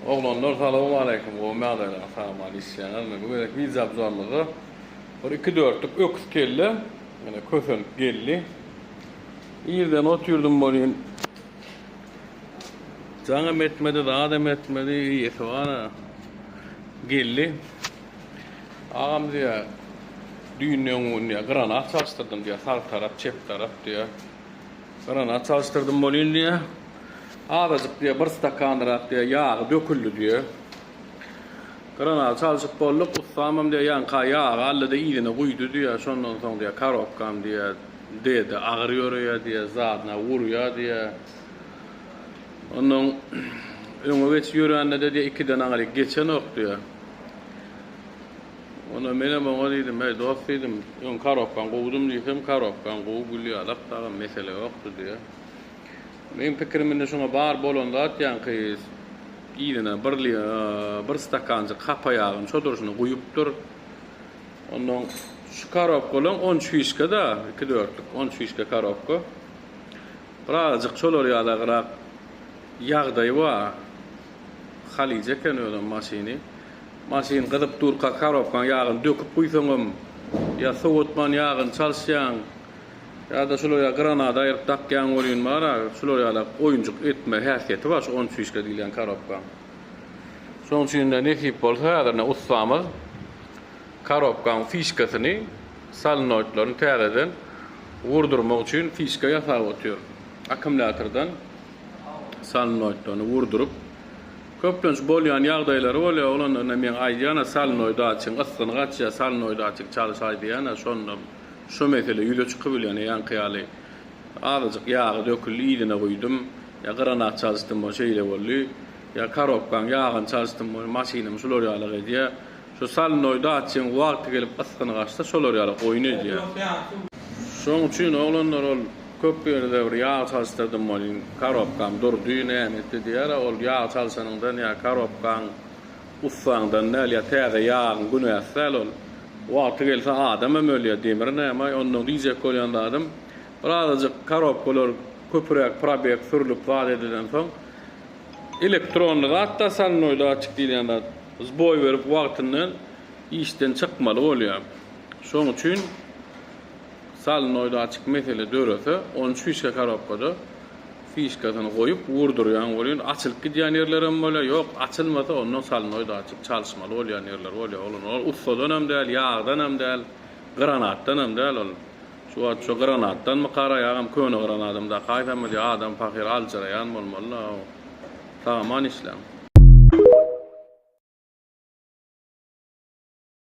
Oğlanlar salamu aleyküm. O mağdayla salamu isyanlar. Bu gerek bir zabzarlığı. Bir iki dörtlük öküz kelli. Yani kösen gelli. İyiden oturdum bolin. Canım etmedi, daha da etmedi. İyisi var. Gelli. Ağam diye düğünün diye granat çalıştırdım diye. Sağ taraf, çep taraf diye. Granat çalıştırdım bolin diye. Ağzıcık diye bir stakandırak diye yağ döküldü diye. Granat çalışıp bolluk ustamam diye yanka yağ allı da iyiliğine koydu diye. Sondan sonra diye karokkan diye dedi ağrıyor ya diye zadına vuruyor diye. Onun öňe geç yürüýände de diye ikiden aňaly geçen ok diye. Ona mene maňa diýdim, "Hey dost diýdim, öň karokkan gowdum diýsem karokkan gowy bilýär, taýdan mesele ýokdy" diye. Men pikirimde şoňa bar bolanda atýanky ýygyna bir stakanjy kapa ýagyny şodurşyny goýupdyr. Ondan şu karokkalan 10 şişke da 2 dörtlük 10 şişke karokka. Birazcık çolor ýalagrak ýagdaý var. Halice kenölen maşini. Maşin gyzyp durka karokkan ýagyny döküp goýsaňam ýa sowutman ýagyny çalşýan ýa-da şolor granada ýerip takýan bolýan mara şolor ýaly oýunjuk etme häsiýeti var şu 10 şişke diýilen karokka. Şoň üçin de nesip bolsa ýa-da ustamyz karokkan fişkasyny salnoýtlaryny täzeden wurdurmak üçin fişka ýasap otýar. Akkumulatordan salnoýtlaryny wurdurup köplenç bolýan ýagdaýlary bolýar. Olanlarna men aýdýana salnoýda açyň, yssyny gaçýa salnoýda açyk çalyşaý diýene şonda şu mesele ýüze çykyp bilýän ýankyýaly. Azajyk ýagy döküldi ýygyna goýdum. Ya granat çalystym o şeýle boldy. Ya karokkan ýagyny çalystym o maşinym şolor ýaly diýe. Şu salnoýda açyň wagty gelip yssyny gaçsa şolor ýaly oýnay diýe. Şoň üçin oglanlar ol köp ýerde bir ýağ çalystyrdım bolýan. Karokkan durdy nämetdi diýer. Ol ýağ çalsanyňdan ýa karokkan ussaňdan näle täze ýağ günäsel ol. Wagty gelse adam ömölýär demir näme ondan diýjek bolýan adam. Birazajyk karokkalar köpürek probek sürlüp var edilen soň elektronly gatda salnoýda açyk diýilende zboy berip wagtynyň işden çykmaly bolýar. Şoň üçin salnoýda açyk mesele dörese 10 fişka karokada fişkasyny goýup wurdurýan bolýan. Açylyp gidýän ýerlerem bolýar. Ýok, açylmasa ondan salnoýda açyp çalşmaly bolýan ýerler bolýar. Ol ustadan hem däl, ýagdan hem däl, granatdan hem däl ol. Şu granatdan mı karaýagam köne granatymda gaýtamdy adam fakir alçyraýan bolmaly. Tamam, islam.